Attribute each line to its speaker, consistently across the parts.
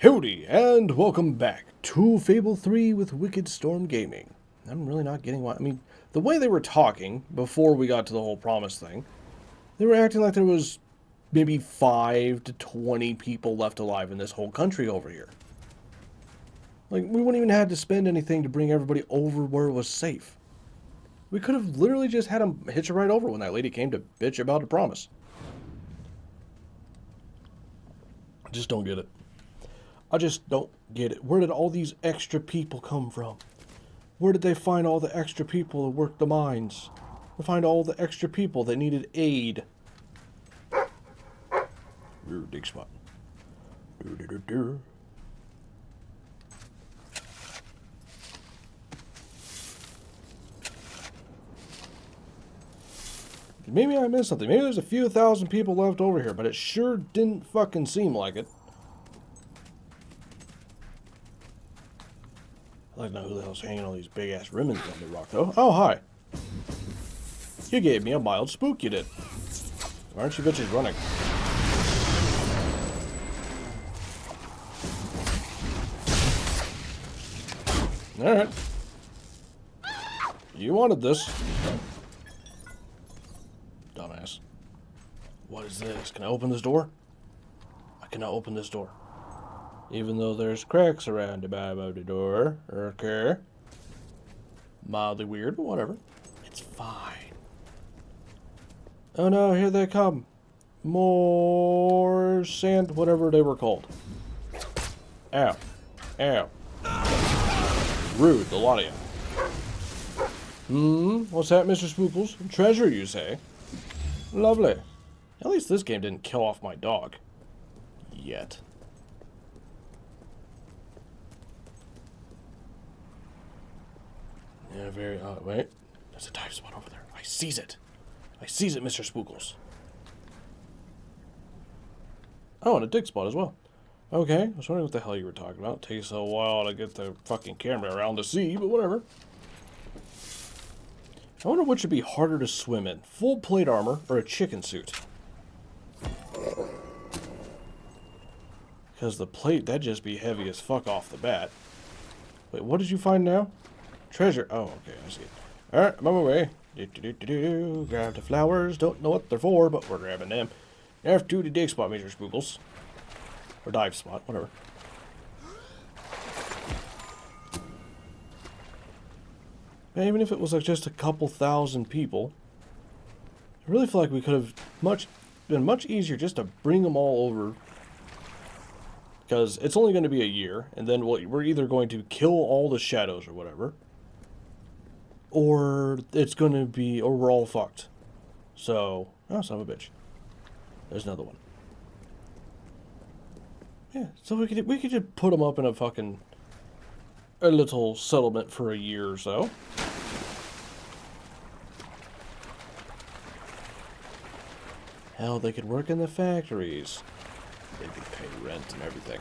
Speaker 1: Howdy, and welcome back to Fable 3 with Wickedstorm Gaming. I'm really not getting why. I mean, the way they were talking before we got to the whole promise thing, they were acting like there was maybe 5 to 20 people left alive in this whole country over here. Like, we wouldn't even have to spend anything to bring everybody over where it was safe. We could have literally just had them hitch a ride over when that lady came to bitch about a promise. I just don't get it. I just don't get it. Where did all these extra people come from? Where did they find all the extra people that worked the mines? To find all the extra people that needed aid? Dig spot. Maybe I missed something. Maybe there's a few thousand people left over here, but it sure didn't fucking seem like it. I'd like to know who the hell's hanging all these big-ass ribbons on the rock, though. Oh, hi. You gave me a mild spook, you did. Why aren't you bitches running? Alright. You wanted this. Dumbass. What is this? Can I open this door? I cannot open this door. Even though there's cracks around the bottom of the door. Okay. Mildly weird, but whatever. It's fine. Oh no, here they come. More sand, whatever they were called. Ow. Ow. Rude, the lot of you. What's that, Mr. Spookles? Treasure, you say? Lovely. At least this game didn't kill off my dog. Yet. Yeah, very odd. Wait. There's a dive spot over there. I seize it. I seize it, Mr. Spookles. Oh, and a dig spot as well. Okay, I was wondering what the hell you were talking about. It takes a while to get the fucking camera around to see, but whatever. I wonder which would be harder to swim in. Full plate armor or a chicken suit? Because the plate, that'd just be heavy as fuck off the bat. Wait, what did you find now? Treasure. Oh, okay, I see it. Alright, I'm on my way. Grab the flowers. Don't know what they're for, but we're grabbing them. After the dig spot, Mr. Spookles. Or dive spot, whatever. And even if it was like just a couple thousand people, I really feel like we could have been much easier just to bring them all over. Because it's only going to be a year, and then we're either going to kill all the shadows or whatever, or it's going to be, or we're all fucked. So, oh, son of a bitch. There's another one. Yeah, so we could just put them up in a little settlement for a year or so. Hell, they could work in the factories. They could pay rent and everything.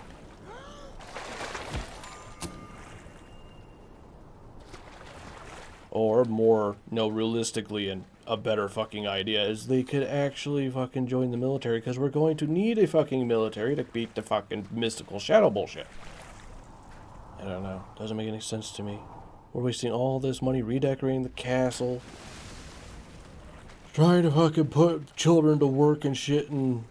Speaker 1: Or more, realistically and a better fucking idea is they could actually fucking join the military, because we're going to need a fucking military to beat the fucking mystical shadow bullshit. I don't know. Doesn't make any sense to me. We're wasting all this money redecorating the castle. Trying to fucking put children to work and shit, and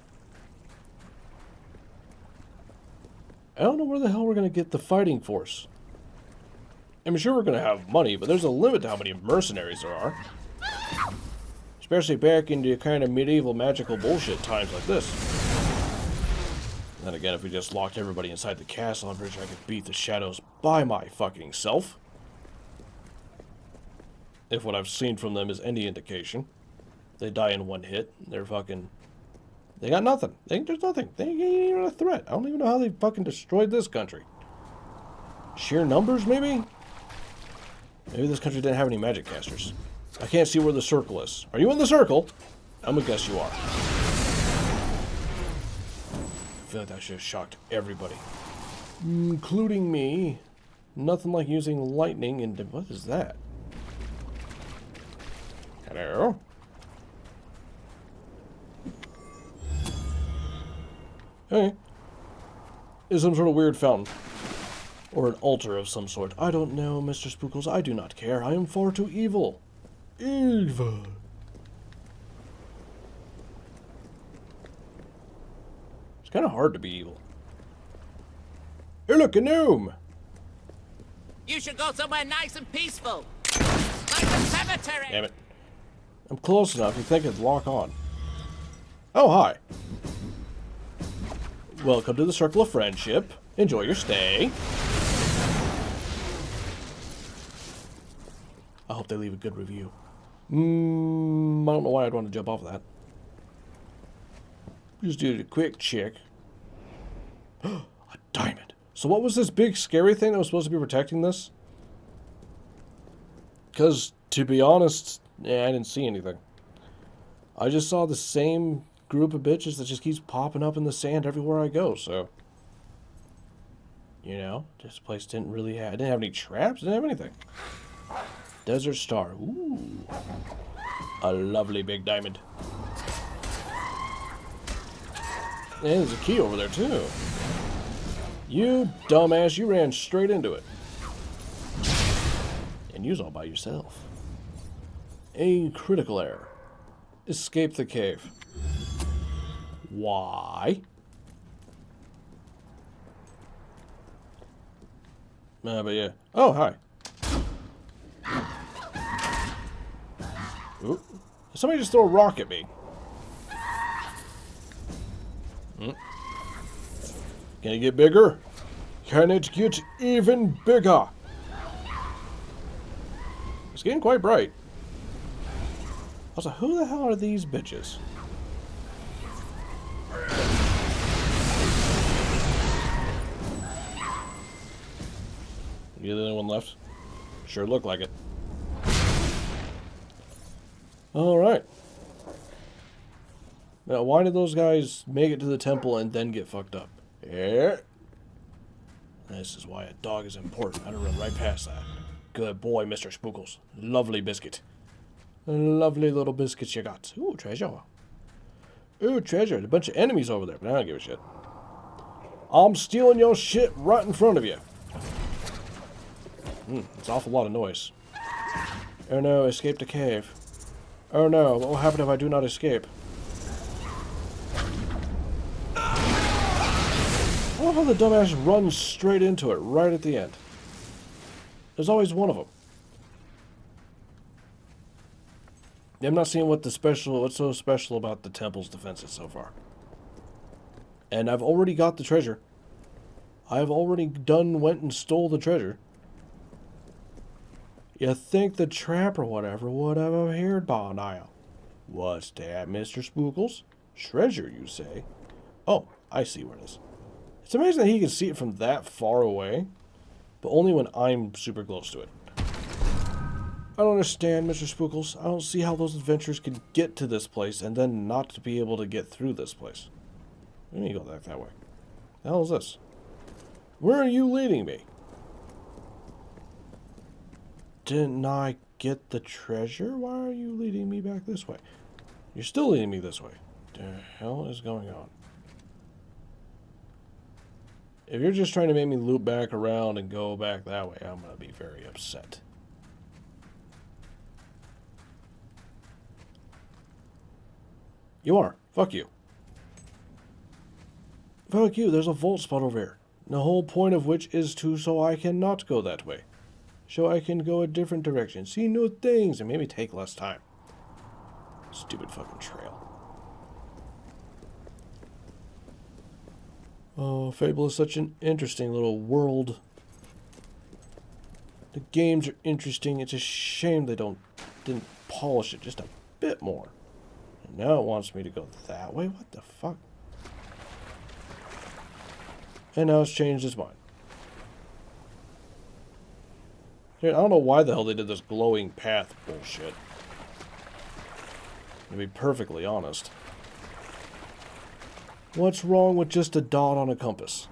Speaker 1: I don't know where the hell we're going to get the fighting force. I'm sure we're going to have money, but there's a limit to how many mercenaries there are. Especially back into kind of medieval magical bullshit times like this. Then again, if we just locked everybody inside the castle, I'm pretty sure I could beat the shadows by my fucking self. If what I've seen from them is any indication. They die in one hit. They're fucking... They got nothing. There's nothing. They ain't even a threat. I don't even know how they fucking destroyed this country. Sheer numbers, maybe? Maybe this country didn't have any magic casters. I can't see where the circle is. Are you in the circle? I'm gonna guess you are. I feel like that should have shocked everybody. Including me. Nothing like using lightning and... What is that? Hello? Okay. is some sort of weird fountain. Or an altar of some sort. I don't know, Mr. Spookles. I do not care. I am far too evil. Evil. It's kind of hard to be evil. Hey, look, a gnome!
Speaker 2: You should go somewhere nice and peaceful. Like a cemetery.
Speaker 1: Damn it. I'm close enough. You think it'd lock on. Oh, hi. Welcome to the Circle of Friendship. Enjoy your stay. I hope they leave a good review. I don't know why I'd want to jump off of that. Just do a quick check. A diamond. So what was this big scary thing that was supposed to be protecting this? Because, to be honest, yeah, I didn't see anything. I just saw the same group of bitches that just keeps popping up in the sand everywhere I go, so... You know, this place didn't really have... It didn't have any traps, it didn't have anything. Desert Star. Ooh. A lovely big diamond. And there's a key over there, too. You dumbass, you ran straight into it. And you's all by yourself. A critical error. Escape the cave. Why? But yeah. Oh, hi. Ooh. Somebody just throw a rock at me. Can it get bigger? Can it get even bigger? It's getting quite bright. Also, who the hell are these bitches? You the only one left? Sure looked like it. Alright. Now, why did those guys make it to the temple and then get fucked up? Yeah. This is why a dog is important. I don't run right past that. Good boy, Mr. Spookles. Lovely biscuit. Lovely little biscuits you got. Ooh, treasure. Ooh, treasure. There's a bunch of enemies over there, but I don't give a shit. I'm stealing your shit right in front of you. It's an awful lot of noise. Oh no, escape the cave. Oh no, what will happen if I do not escape? I love how the dumbass runs straight into it right at the end. There's always one of them. I'm not seeing what's so special about the temple's defenses so far. And I've already got the treasure. I've already went and stole the treasure. You think the trap or whatever would have appeared by now? What's that, Mr. Spookles? Treasure, you say? Oh, I see where it is. It's amazing that he can see it from that far away, but only when I'm super close to it. I don't understand, Mr. Spookles. I don't see how those adventurers could get to this place and then not be able to get through this place. Let me go back that way. The hell is this? Where are you leading me? Didn't I get the treasure? Why are you leading me back this way? You're still leading me this way. The hell is going on? If you're just trying to make me loop back around and go back that way, I'm going to be very upset. You are. Fuck you. Fuck you. There's a vault spot over here. The whole point of which is so I cannot go that way. So I can go a different direction, see new things, and maybe take less time. Stupid fucking trail. Oh, Fable is such an interesting little world. The games are interesting. It's a shame they didn't polish it just a bit more. And now it wants me to go that way? What the fuck? And now it's changed its mind. I don't know why the hell they did this glowing path bullshit. To be perfectly honest. What's wrong with just a dot on a compass?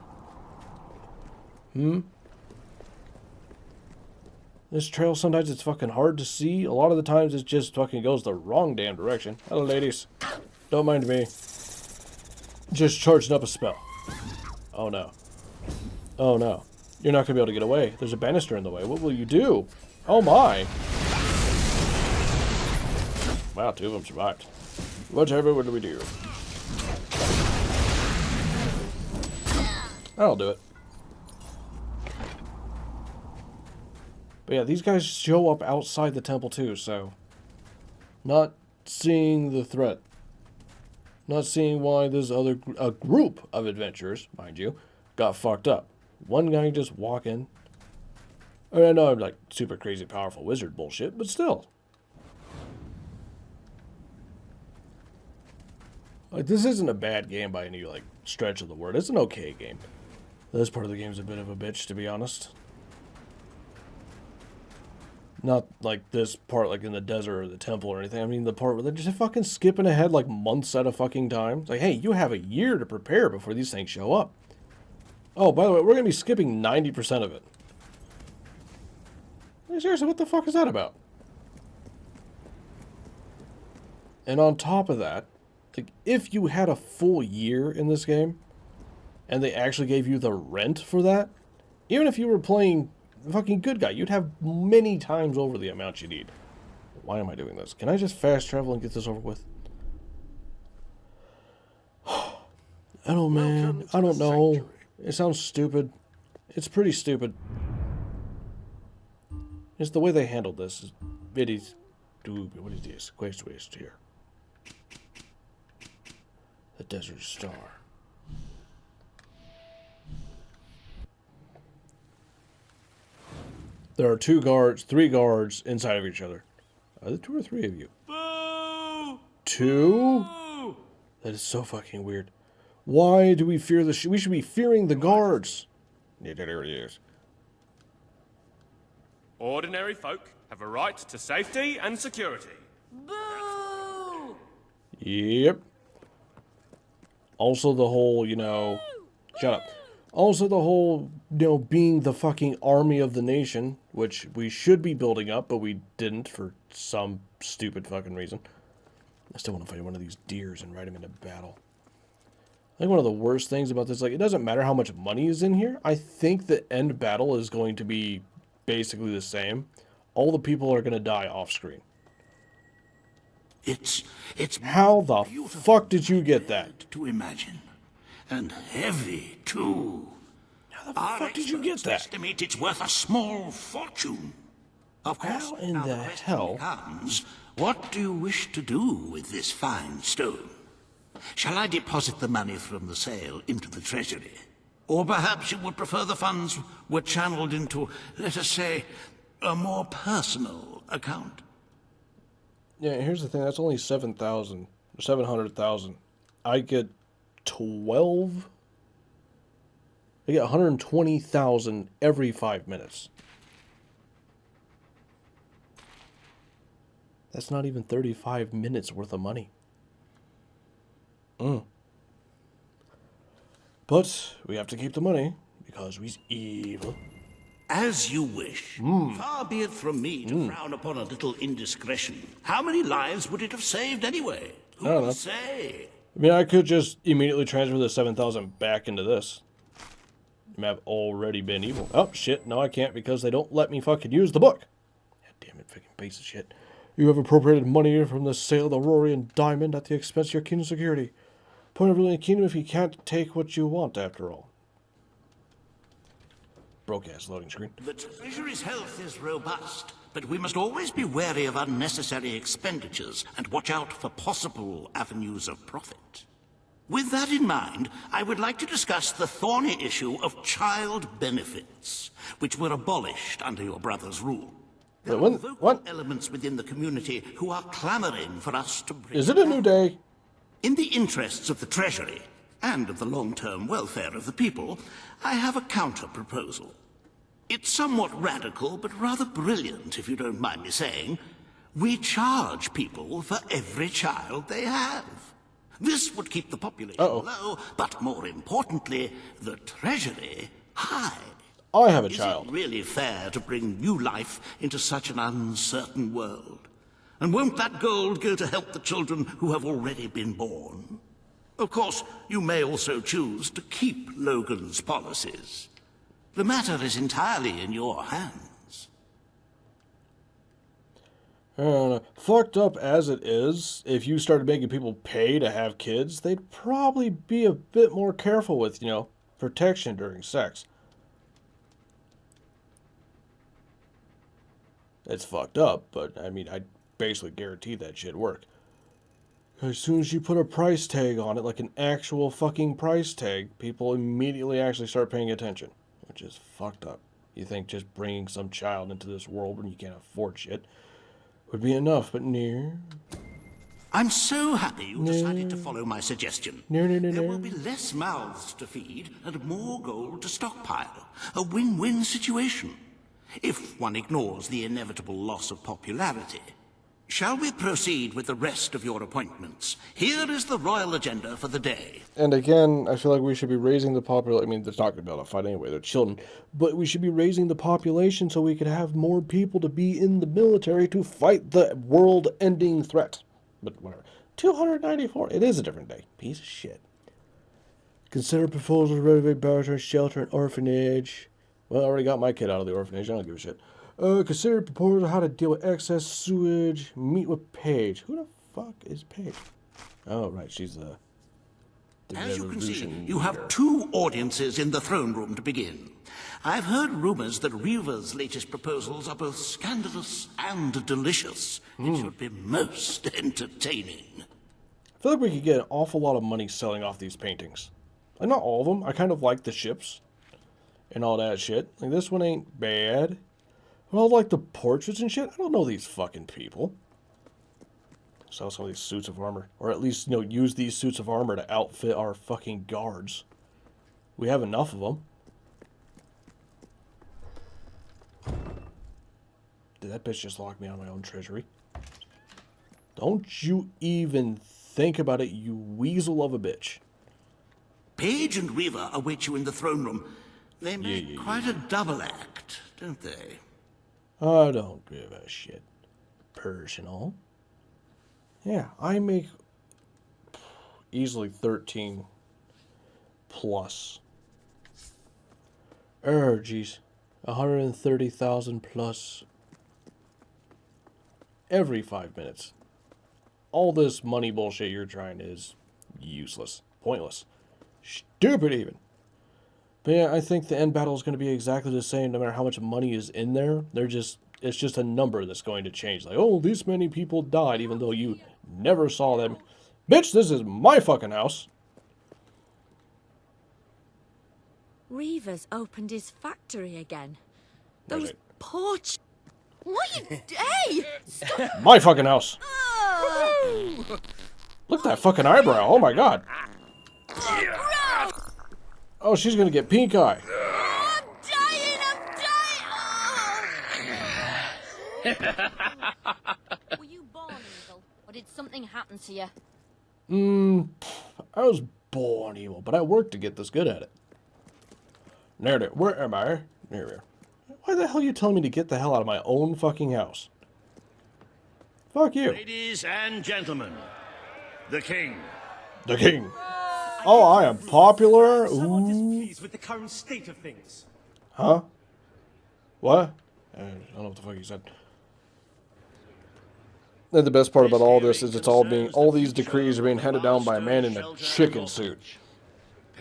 Speaker 1: This trail, sometimes it's fucking hard to see. A lot of the times it just fucking goes the wrong damn direction. Hello, ladies. Don't mind me. Just charging up a spell. Oh, no. Oh no. You're not going to be able to get away. There's a banister in the way. What will you do? Oh my. Wow, 2 of them survived. Whatever would we do? That'll do it. But yeah, these guys show up outside the temple too, so... Not seeing the threat. Not seeing why this other a group of adventurers, mind you, got fucked up. One guy just walk in. I know I'm like super crazy powerful wizard bullshit, but still. Like, this isn't a bad game by any like stretch of the word. It's an okay game. This part of the game's a bit of a bitch, to be honest. Not like this part, like in the desert or the temple or anything. I mean, the part where they're just fucking skipping ahead like months at a fucking time. It's like, hey, you have a year to prepare before these things show up. Oh, by the way, we're going to be skipping 90% of it. Hey, seriously, what the fuck is that about? And on top of that, like, if you had a full year in this game, and they actually gave you the rent for that, even if you were playing the fucking good guy, you'd have many times over the amount you need. Why am I doing this? Can I just fast travel and get this over with? I don't, man. I don't know. Sanctuary. It sounds stupid. It's pretty stupid. It's the way they handled this. It is... What is this? Quest waste here. The Desert Star. There are 3 guards inside of each other. Are there 2 or 3 of you?
Speaker 3: Boo!
Speaker 1: 2?
Speaker 3: Boo!
Speaker 1: That is so fucking weird. Why do we fear the... we should be fearing the guards. Yeah, there it is.
Speaker 3: Ordinary folk have a right to safety and security.
Speaker 2: Boo!
Speaker 1: Yep. Also the whole, you know... Shut up. Also the whole, you know, being the fucking army of the nation, which we should be building up, but we didn't for some stupid fucking reason. I still want to fight one of these deers and ride him into battle. I think one of the worst things about this, like, it doesn't matter how much money is in here. I think the end battle is going to be basically the same. All the people are going to die off screen.
Speaker 4: It's
Speaker 1: How the fuck did you get that?
Speaker 4: to imagine. And heavy, too.
Speaker 1: How the fuck did you get that?
Speaker 4: Estimate it's worth a small fortune. Of course,
Speaker 1: How in
Speaker 4: now
Speaker 1: the
Speaker 4: question
Speaker 1: hell?
Speaker 4: becomes, what do you wish to do with this fine stone? Shall I deposit the money from the sale into the treasury? Or perhaps you would prefer the funds were channeled into, let us say, a more personal account?
Speaker 1: Yeah, here's the thing. That's only 7,000. 700,000. I get 12. I get 120,000 every 5 minutes. That's not even 35 minutes worth of money. But we have to keep the money because we's evil.
Speaker 4: As you wish. Far be it from me to frown upon a little indiscretion. How many lives would it have saved anyway? Who
Speaker 1: I don't know.
Speaker 4: will say?
Speaker 1: I mean, I could just immediately transfer the 7,000 back into this. You have already been evil. Oh, shit. No, I can't because they don't let me fucking use the book. God damn it, fucking piece of shit. You have appropriated money from the sale of the Aurorian diamond at the expense of your kingdom's security. Point of ruling a kingdom if you can't take what you want, after all. Broke-ass loading screen.
Speaker 4: The treasury's health is robust, but we must always be wary of unnecessary expenditures and watch out for possible avenues of profit. With that in mind, I would like to discuss the thorny issue of child benefits, which were abolished under your brother's rule. There are vocal elements within the community who are clamoring for us to bring...
Speaker 1: Is it a new day?
Speaker 4: In the interests of the treasury and of the long-term welfare of the people, I have a counter-proposal. It's somewhat radical, but rather brilliant, if you don't mind me saying. We charge people for every child they have. This would keep the population low, but more importantly, the treasury high.
Speaker 1: I have a child.
Speaker 4: Is it really fair to bring new life into such an uncertain world? And won't that gold go to help the children who have already been born? Of course, you may also choose to keep Logan's policies. The matter is entirely in your hands.
Speaker 1: Fucked up as it is, if you started making people pay to have kids, they'd probably be a bit more careful with, protection during sex. It's fucked up, but I mean, I basically guarantee that shit work. As soon as you put a price tag on it, like an actual fucking price tag, people immediately actually start paying attention, which is fucked up. You think just bringing some child into this world when you can't afford shit would be enough, but no.
Speaker 4: I'm so happy you decided to follow my suggestion.
Speaker 1: No.
Speaker 4: There will be less mouths to feed and more gold to stockpile. A win-win situation, if one ignores the inevitable loss of popularity. Shall we proceed with the rest of your appointments? Here is the royal agenda for the day.
Speaker 1: And again, I feel like we should be raising the population. I mean, they're not going to be able to fight anyway. They're children. But we should be raising the population so we could have more people to be in the military to fight the world-ending threat. But whatever. 294. It is a different day. Piece of shit. Consider proposal to renovate barrier, shelter, and orphanage. Well, I already got my kid out of the orphanage. I don't give a shit. Consider proposal how to deal with excess sewage. Meet with Paige. Who the fuck is Paige? Oh, right. She's the
Speaker 4: As you can see, you have two audiences in the throne room to begin. I've heard rumors that Reva's latest proposals are both scandalous and delicious. It should be most entertaining.
Speaker 1: I feel like we could get an awful lot of money selling off these paintings. Like, not all of them. I kind of like the ships and all that shit. Like, this one ain't bad. I don't like the portraits and shit. I don't know these fucking people. Sell some of these suits of armor. Or at least, use these suits of armor to outfit our fucking guards. We have enough of them. Did that bitch just lock me out of my own treasury? Don't you even think about it, you weasel of a bitch.
Speaker 4: Paige and Reva await you in the throne room. They make quite a double act, don't they?
Speaker 1: I don't give a shit. Personal. Yeah, I make easily 13 plus. Geez. 130,000 plus every 5 minutes. All this money bullshit you're trying is useless. Pointless. Stupid even. But yeah, I think the end battle is going to be exactly the same no matter how much money is in there. It's just a number that's going to change. Like, oh, this many people died even though you never saw them. Bitch, this is my fucking house.
Speaker 5: Reva's opened his factory again.
Speaker 1: Where's
Speaker 5: Those
Speaker 1: it?
Speaker 5: porch... What you... Hey! Stop!
Speaker 1: My fucking house.
Speaker 5: Oh,
Speaker 1: Look at that fucking eyebrow. Oh my god.
Speaker 5: gross!
Speaker 1: Oh, she's going to get pink eye.
Speaker 5: I'm dying! Were you born evil, or did something happen to you?
Speaker 1: I was born evil, but I worked to get this good at it. There it is. Where am I? There we are. Why the hell are you telling me to get the hell out of my own fucking house? Fuck you.
Speaker 6: Ladies and gentlemen, the king.
Speaker 1: The king. Oh, I am popular.
Speaker 7: Somewhat
Speaker 1: Ooh.
Speaker 7: displeased with the current state of things.
Speaker 1: Huh? What? I don't know what the fuck you said. And the best part about all this is all these decrees are being handed down by a man in a chicken suit.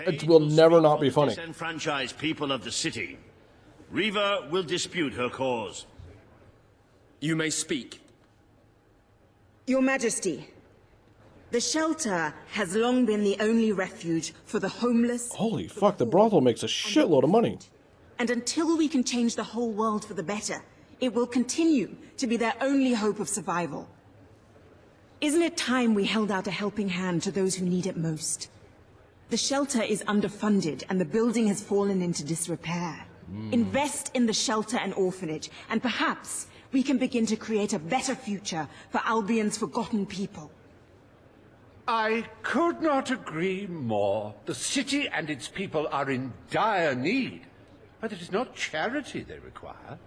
Speaker 1: It will never not be funny.
Speaker 6: Disenfranchised people of the city. Reva will dispute her cause.
Speaker 3: You may speak.
Speaker 8: Your Majesty, the shelter has long been the only refuge for the homeless.
Speaker 1: Holy fuck, the brothel makes a shitload of money.
Speaker 8: And until we can change the whole world for the better, it will continue to be their only hope of survival. Isn't it time we held out a helping hand to those who need it most? The shelter is underfunded and the building has fallen into disrepair. Invest in the shelter and orphanage, and perhaps we can begin to create a better future for Albion's forgotten people.
Speaker 9: I could not agree more. The city and its people are in dire need. But it is not charity they require.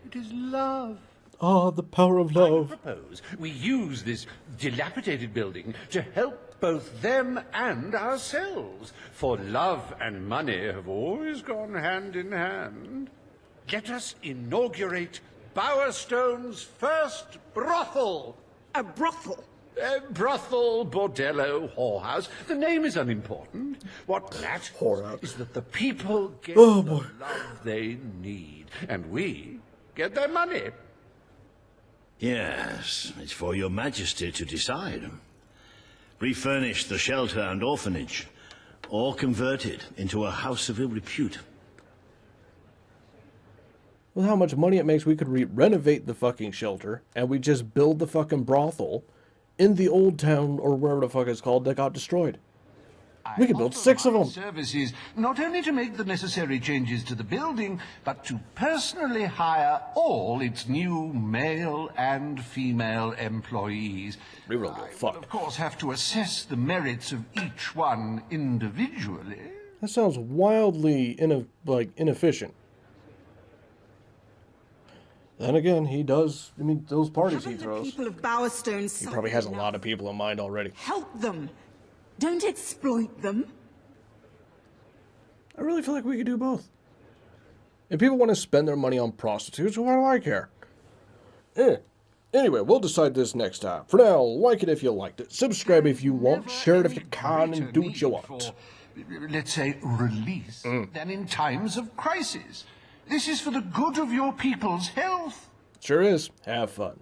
Speaker 9: It is love.
Speaker 1: Ah, the power of
Speaker 9: I
Speaker 1: love.
Speaker 9: propose we use this dilapidated building to help both them and ourselves. For love and money have always gone hand in hand. Let us inaugurate Bowerstone's first brothel.
Speaker 8: A brothel?
Speaker 9: Brothel, bordello, whorehouse. The name is unimportant. What matters is that the people get the love they need, and we get their money.
Speaker 6: Yes, it's for your majesty to decide. Refurnish the shelter and orphanage, or convert it into a house of ill repute.
Speaker 1: With how much money it makes, we could renovate the fucking shelter, and we just build the fucking brothel in the old town, or wherever the fuck it's called, that got destroyed. We could build 6 of them.
Speaker 9: Services, not only to make the necessary changes to the building, but to personally hire all its new male and female employees.
Speaker 1: We will go fuck.
Speaker 9: Of course, have to assess the merits of each one individually.
Speaker 1: That sounds wildly inefficient. Then again, he does. I mean, those parties he
Speaker 8: Haven't the
Speaker 1: throws.
Speaker 8: people of Bowerstone
Speaker 1: He probably has a lot of people in mind already.
Speaker 8: Help them. Don't exploit them.
Speaker 1: I really feel like we could do both. If people want to spend their money on prostitutes, why do I care? Anyway, we'll decide this next time. For now, like it if you liked it. Subscribe if you want. Share it if you can, and do what you want.
Speaker 9: For, let's say, release than in times of crisis. This is for the good of your people's health.
Speaker 1: Sure is. Have fun.